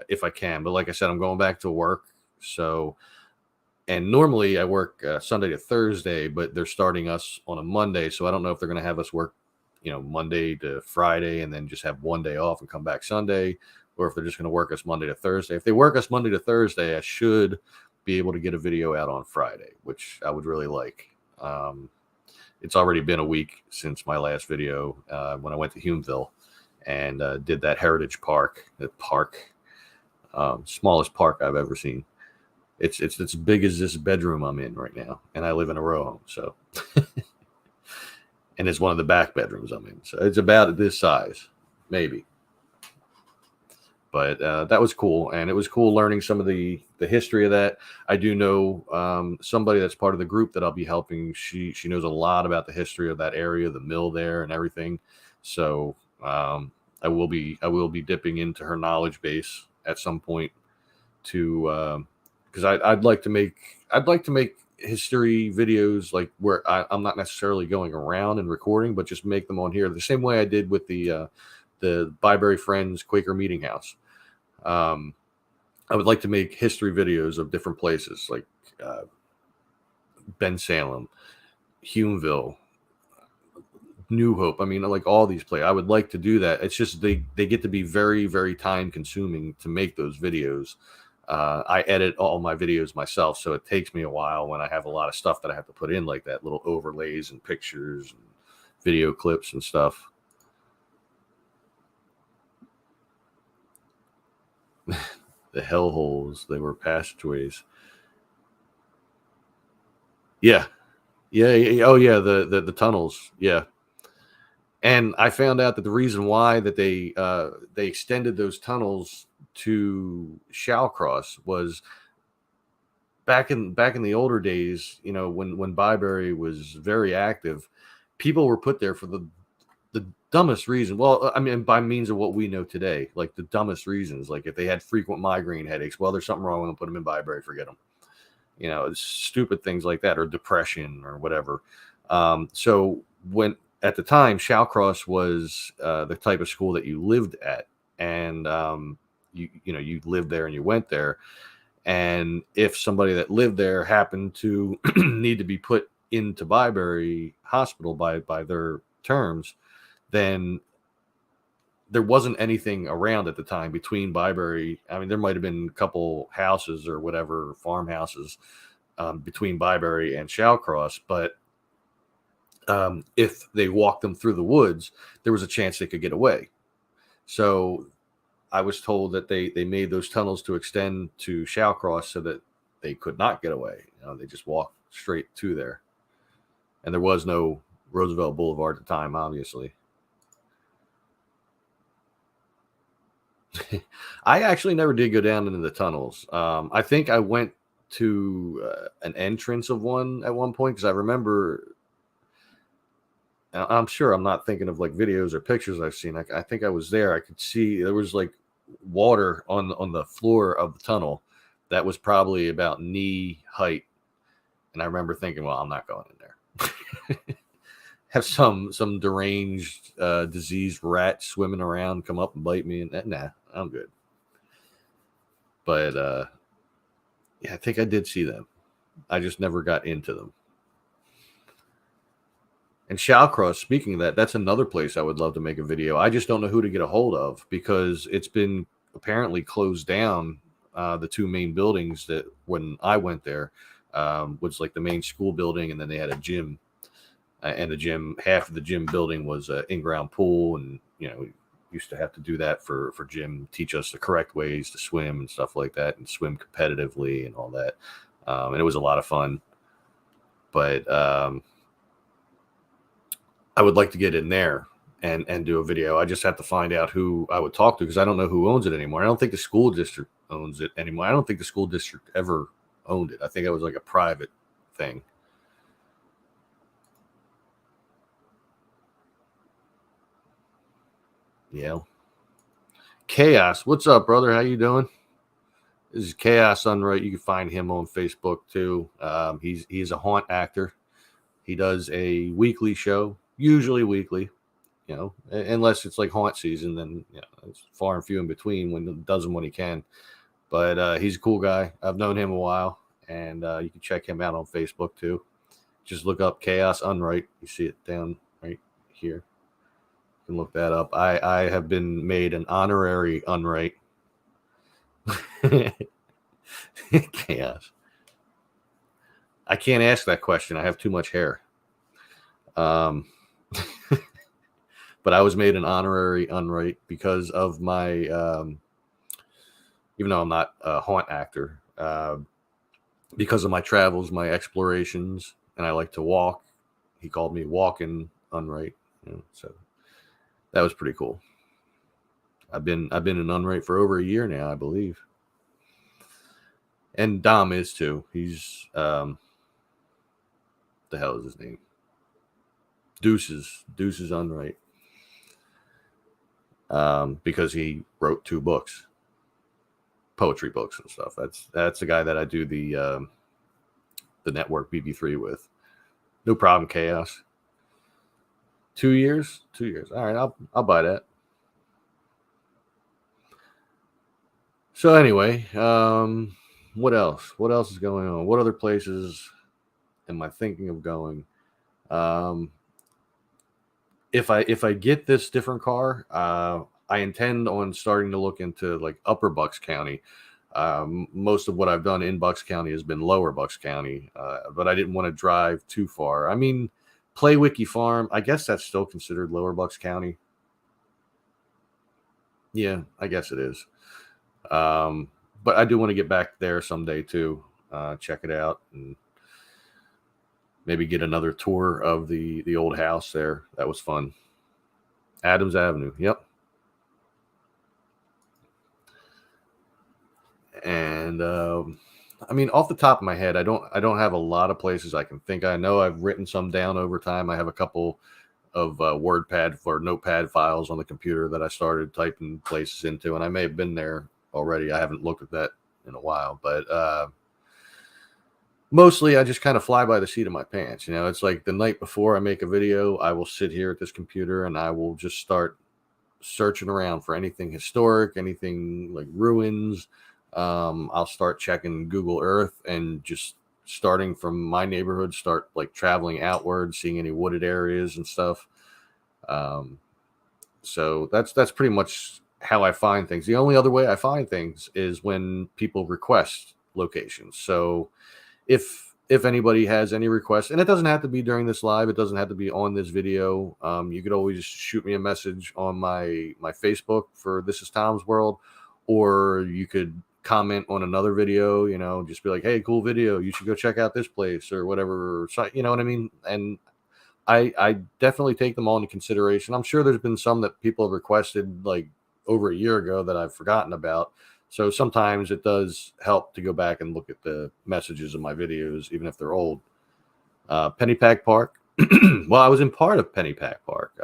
if I can. But like I said, I'm going back to work. So, and normally I work Sunday to Thursday, but they're starting us on a Monday. So I don't know if they're going to have us work, Monday to Friday and then just have one day off and come back Sunday, or if they're just going to work us Monday to Thursday. If they work us Monday to Thursday, I should be able to get a video out on Friday, which I would really like. It's already been a week since my last video when I went to Humeville and did that Heritage Park. Smallest park I've ever seen. It's as big as this bedroom I'm in right now, and I live in a row home, so and it's one of the back bedrooms I'm in, so it's about this size, maybe. But that was cool, and it was cool learning some of the history of that. I do know somebody that's part of the group that I'll be helping. She knows a lot about the history of that area, the mill there, and everything. So I will be dipping into her knowledge base at some point to because I'd like to make history videos like where I'm not necessarily going around and recording, but just make them on here the same way I did with the Byberry Friends Quaker Meeting House. I would like to make history videos of different places like Bensalem, Humeville, New Hope. I mean, like all these places. I would like to do that. It's just they get to be very, very time consuming to make those videos. I edit all my videos myself, so it takes me a while when I have a lot of stuff that I have to put in, like that, little overlays and pictures and video clips and stuff. The hellholes, they were passageways. Yeah. Oh yeah, the tunnels. Yeah. And I found out that the reason why that they extended those tunnels to Shallcross was back in the older days, when Byberry was very active, people were put there for the dumbest reason. Well, I mean, by means of what we know today, like the dumbest reasons, like if they had frequent migraine headaches, well, there's something wrong with them. Put them in Byberry, forget them. It's stupid things like that, or depression, or whatever. So when at the time, Shallcross was the type of school that you lived at, and you lived there and you went there, and if somebody that lived there happened to need to be put into Byberry Hospital by their terms, then there wasn't anything around at the time between Byberry. I mean, there might have been a couple houses or whatever, farmhouses, between Byberry and Shallcross, but if they walked them through the woods, there was a chance they could get away. So I was told that they made those tunnels to extend to Shallcross so that they could not get away. They just walked straight to there. And there was no Roosevelt Boulevard at the time, obviously. I actually never did go down into the tunnels. I think I went to an entrance of one at one point, because I remember, I'm sure I'm not thinking of like videos or pictures I've seen. I think I was there. I could see there was like water on the floor of the tunnel that was probably about knee height. And I remember thinking, well, I'm not going in there. Have some deranged, diseased rat swimming around come up and bite me, and nah, I'm good. But yeah, I think I did see them. I just never got into them. And Shallcross, speaking of that, that's another place I would love to make a video. I just don't know who to get a hold of, because it's been apparently closed down. The two main buildings that when I went there was like the main school building, and then they had a gym. And the gym, half of the gym building was an in-ground pool, and used to have to do that for gym, teach us the correct ways to swim and stuff like that, and swim competitively and all that. And it was a lot of fun. But I would like to get in there and do a video. I just have to find out who I would talk to, because I don't know who owns it anymore. I don't think the school district owns it anymore. I don't think the school district ever owned it. I think it was like a private thing. Yeah. Chaos, what's up, brother? How you doing? This is Chaos Unright. You can find him on Facebook too. He's a haunt actor. He does a weekly show, usually weekly. Unless it's like haunt season, then it's far and few in between when he does them when he can. But he's a cool guy. I've known him a while, and you can check him out on Facebook too. Just look up Chaos Unright. You see it down right here. Look that up. I have been made an honorary Unright. Chaos. I can't ask that question. I have too much hair. But I was made an honorary Unright because of my, even though I'm not a haunt actor, because of my travels, my explorations, and I like to walk. He called me Walking Unright. So that was pretty cool. I've been an Unright for over a year now, I believe. And Dom is too. He's the hell is his name? Deuces Unright. Because he wrote 2 books, poetry books and stuff. That's the guy that I do the network BB3 with. No problem, Chaos. 2 years? 2 years. All right, I'll buy that. So anyway, what else? What else is going on? What other places am I thinking of going? If I get this different car, I intend on starting to look into like Upper Bucks County. Most of what I've done in Bucks County has been Lower Bucks County, but I didn't want to drive too far. I mean, Playwiki Farm, I guess that's still considered Lower Bucks County. Yeah, I guess it is. But I do want to get back there someday too. Check it out and maybe get another tour of the old house there. That was fun. Adams Avenue. Yep. And I mean, off the top of my head, I don't have a lot of places I can think. I know I've written some down over time. I have a couple of WordPad for Notepad files on the computer that I started typing places into, and I may have been there already. I haven't looked at that in a while, but mostly I just kind of fly by the seat of my pants. You know, it's like the night before I make a video, I will sit here at this computer and I will just start searching around for anything historic, anything like ruins. I'll start checking Google Earth and just starting from my neighborhood, start like traveling outward, seeing any wooded areas and stuff. So that's pretty much how I find things. The only other way I find things is when people request locations. So if anybody has any requests, and it doesn't have to be during this live, it doesn't have to be on this video. You could always shoot me a message on my Facebook for This Is Tom's World, or you could comment on another video, you know, just be like, hey, cool video, you should go check out this place or whatever. So, you know what I mean? And I definitely take them all into consideration. I'm sure there's been some that people have requested like over a year ago that I've forgotten about. So sometimes it does help to go back and look at the messages of my videos, even if they're old. Pennypack Park. Well, I was in part of Pennypack Park,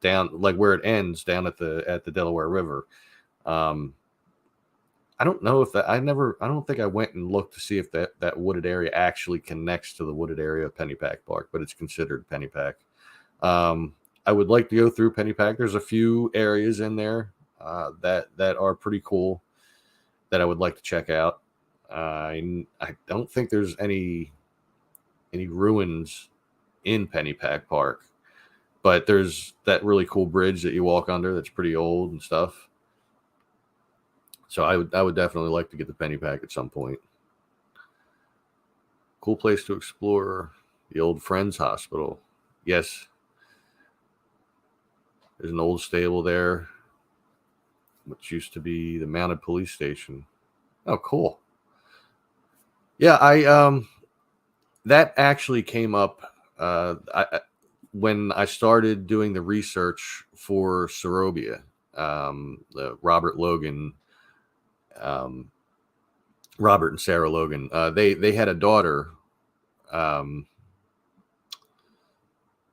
down like where it ends down at the Delaware River. I don't know if that I don't think I went and looked to see if that wooded area actually connects to the wooded area of Pennypack Park, but it's considered Pennypack. I would like to go through Pennypack. There's a few areas in there that are pretty cool that I would like to check out. I don't think there's any ruins in Pennypack Park, but there's that really cool bridge that you walk under that's pretty old and stuff. So I would definitely like to get to Pennypack at some point. Cool place to explore, the old Friends Hospital. Yes, there's an old stable there, which used to be the mounted police station. Oh, cool. Yeah, that actually came up when I started doing the research for Sorobia, the Robert and Sarah Logan. They had a daughter.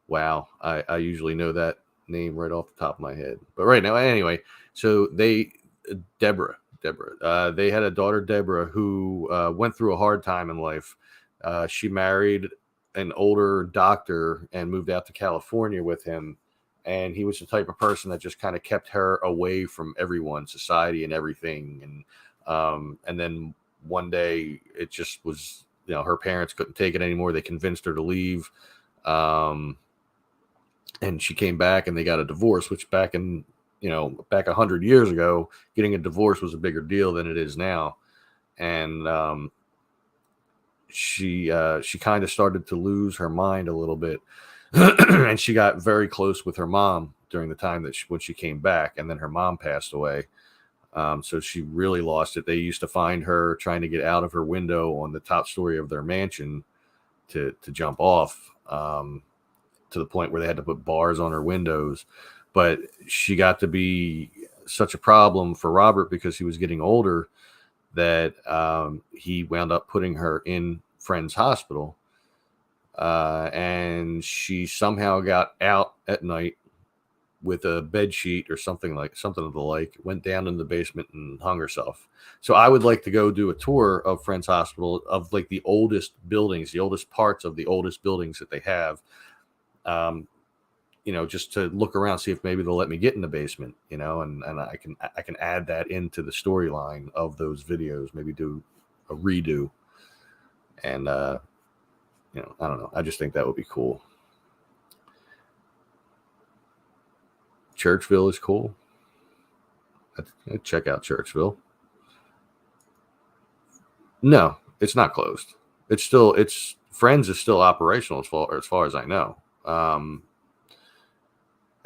Wow, I usually know that name right off the top of my head, but right now, anyway. So Deborah. They had a daughter, Deborah, who went through a hard time in life. She married an older doctor and moved out to California with him. And he was the type of person that just kind of kept her away from everyone, society, and everything. And then one day it just was, you know, her parents couldn't take it anymore. They convinced her to leave. And she came back and they got a divorce, which back 100 years ago, getting a divorce was a bigger deal than it is now. And she kind of started to lose her mind a little bit. And she got very close with her mom during the time that when she came back, and then her mom passed away. So she really lost it. They used to find her trying to get out of her window on the top story of their mansion to jump off, to the point where they had to put bars on her windows. But she got to be such a problem for Robert because he was getting older that he wound up putting her in Friends Hospital. And she somehow got out at night with a bed sheet or something of the like, went down in the basement and hung herself. So I would like to go do a tour of Friends Hospital, of like the oldest buildings, the oldest parts of the oldest buildings that they have. Just to look around, see if maybe they'll let me get in the basement, and I can add that into the storyline of those videos, maybe do a redo. And, I don't know. I just think that would be cool. Churchville is cool. I'd check out Churchville. No, it's not closed. Friends is still operational as far as I know.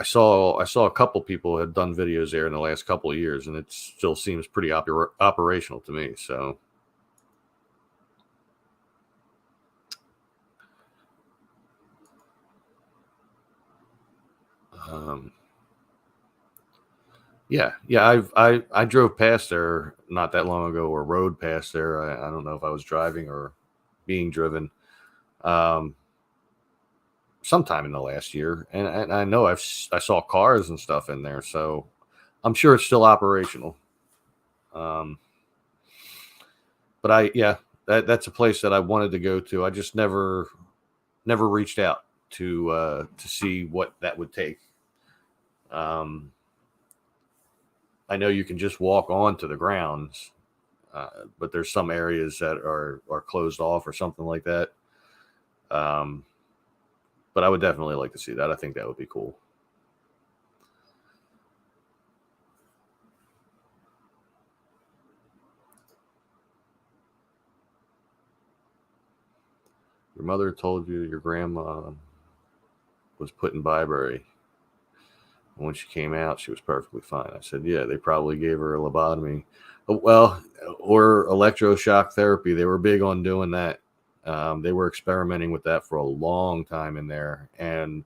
I saw a couple people had done videos there in the last couple of years, and it still seems pretty operational to me. So. Yeah. I drove past there not that long ago, or rode past there. I don't know if I was driving or being driven. So sometime in the last year, and I know I saw cars and stuff in there, so I'm sure it's still operational. But that's a place that I wanted to go to. I just never reached out to see what that would take. I know you can just walk onto the grounds, but there's some areas that are closed off or something like that. But I would definitely like to see that. I think that would be cool. Your mother told you your grandma was put in Byberry. And when she came out, she was perfectly fine. I said, yeah, they probably gave her a lobotomy. Well, or electroshock therapy. They were big on doing that. They were experimenting with that for a long time in there. And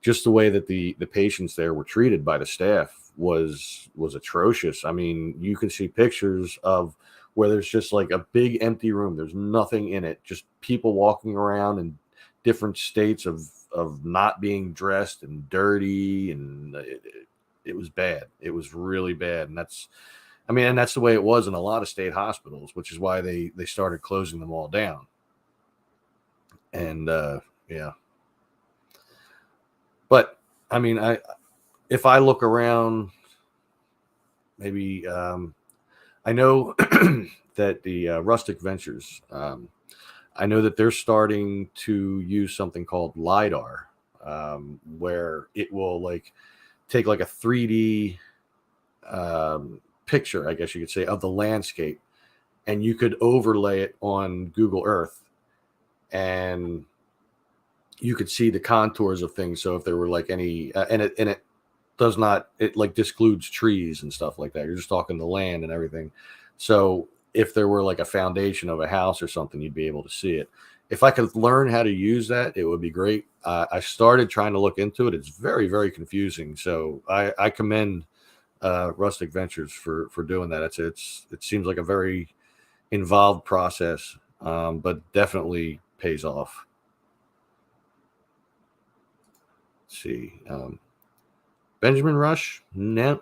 just the way that the patients there were treated by the staff was atrocious. I mean, you can see pictures of where there's just like a big empty room. There's nothing in it, just people walking around in different states of not being dressed and dirty, and it was bad. It was really bad, and that's the way it was in a lot of state hospitals, which is why they started closing them all down. And yeah. But I mean, if I look around, maybe I know that the Rustic Ventures, I know that they're starting to use something called LiDAR, where it will like take like a 3D picture, I guess you could say, of the landscape, and you could overlay it on Google Earth, and you could see the contours of things. So if there were like any, and it does not, it like discludes trees and stuff like that. You're just talking the land and everything. So if there were like a foundation of a house or something, you'd be able to see it. If I could learn how to use that, it would be great. I started trying to look into it. It's very, very confusing. So I commend Rustic Ventures for doing that. It seems like a very involved process, but definitely pays off. Let's see. Benjamin Rush, no.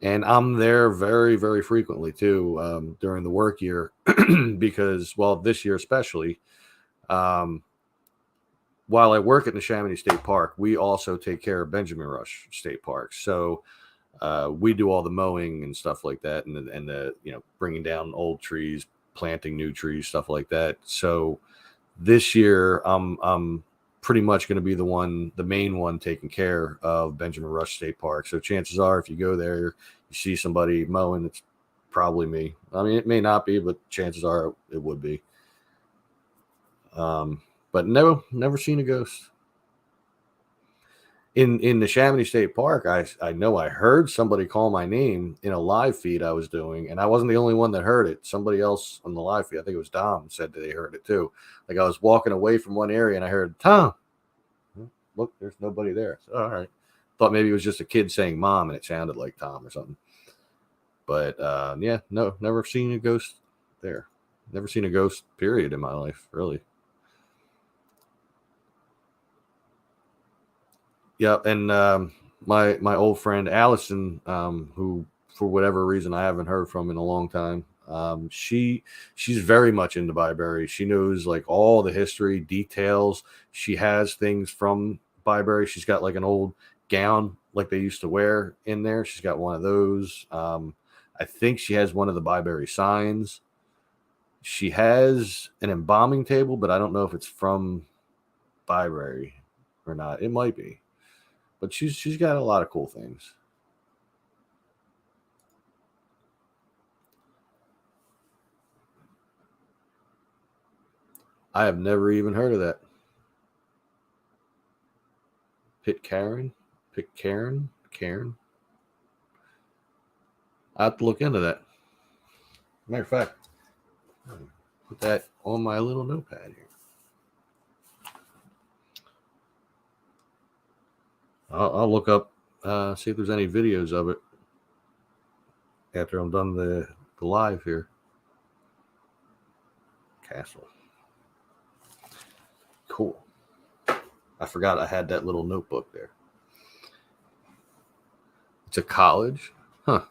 And I'm there very, very frequently too, during the work year because, well, this year especially, while I work at Neshaminy State Park, we also take care of Benjamin Rush State Park. So we do all the mowing and stuff like that, and the bringing down old trees, planting new trees, stuff like that. So this year, I'm pretty much going to be the main one taking care of Benjamin Rush State Park. So chances are, if you go there, you see somebody mowing, it's probably me. I mean, it may not be, but chances are it would be. But never seen a ghost. In the Neshaminy State Park, I know I heard somebody call my name in a live feed I was doing, and I wasn't the only one that heard it. Somebody else on the live feed, I think it was Dom, said that they heard it too. Like I was walking away from one area and I heard Tom. Look, there's nobody there. So, all right. Thought maybe it was just a kid saying mom and it sounded like Tom or something. But yeah, no, never seen a ghost there. Never seen a ghost, period, in my life, really. Yeah, and my old friend Allison, who for whatever reason I haven't heard from in a long time, she's very much into Byberry. She knows like all the history details. She has things from Byberry. She's got like an old gown like they used to wear in there. She's got one of those. I think she has one of the Byberry signs. She has an embalming table, but I don't know if it's from Byberry or not. It might be. But she's got a lot of cool things. I have never even heard of that. Pitcairn? Cairn? I have to look into that. Matter of fact, put that on my little notepad here. I'll look up, see if there's any videos of it after I'm done the live here. Castle. Cool. I forgot I had that little notebook there. It's a college? Huh.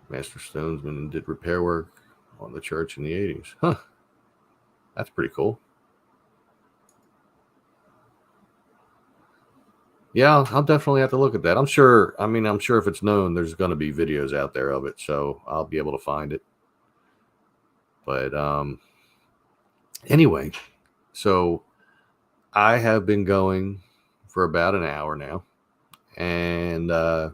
Master Stonesman did repair work on the church in the 80s. Huh. That's pretty cool. Yeah, I'll definitely have to look at that. I'm sure if it's known, there's going to be videos out there of it, so I'll be able to find it. But anyway, so I have been going for about an hour now, and I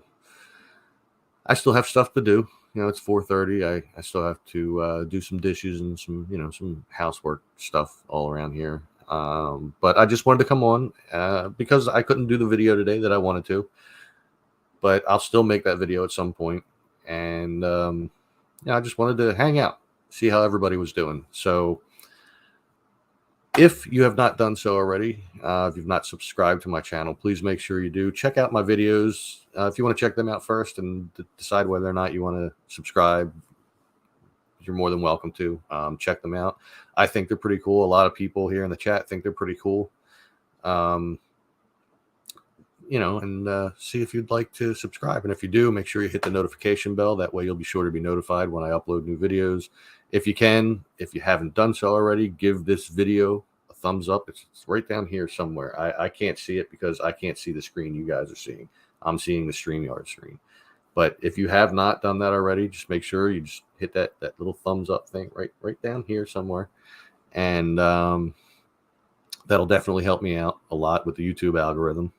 still have stuff to do. It's 4:30. I still have to do some dishes and some housework stuff all around here. But I just wanted to come on because I couldn't do the video today that I wanted to, but I'll still make that video at some point. And I just wanted to hang out, see how everybody was doing. So if you have not done so already, if you've not subscribed to my channel, please make sure you do. Check out my videos. If you want to check them out first and decide whether or not you want to subscribe, you're more than welcome to. Check them out. I think they're pretty cool. A lot of people here in the chat think they're pretty cool. And see if you'd like to subscribe. And if you do, make sure you hit the notification bell. That way you'll be sure to be notified when I upload new videos. If you haven't done so already, give this video a thumbs up. It's right down here somewhere. I can't see it because I can't see the screen you guys are seeing. I'm seeing the StreamYard screen. But if you have not done that already, just make sure you just hit that little thumbs up thing right down here somewhere. And that'll definitely help me out a lot with the YouTube algorithm.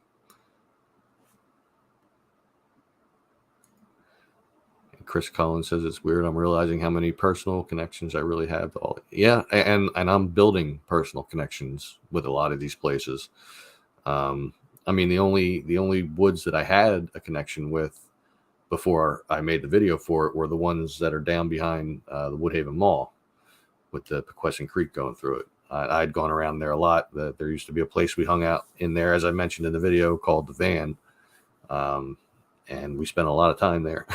Chris Collins says it's weird. I'm realizing how many personal connections I really have to all. Yeah, and I'm building personal connections with a lot of these places. The only woods that I had a connection with before I made the video for it were the ones that are down behind the Woodhaven Mall with the Pequescent Creek going through it. I'd gone around there a lot. There used to be a place we hung out in there, as I mentioned in the video, called The Van. And we spent a lot of time there.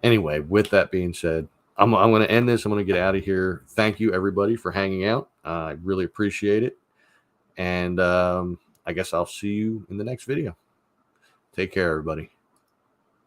Anyway, with that being said, I'm going to end this. I'm going to get out of here. Thank you, everybody, for hanging out. I really appreciate it. And I guess I'll see you in the next video. Take care, everybody.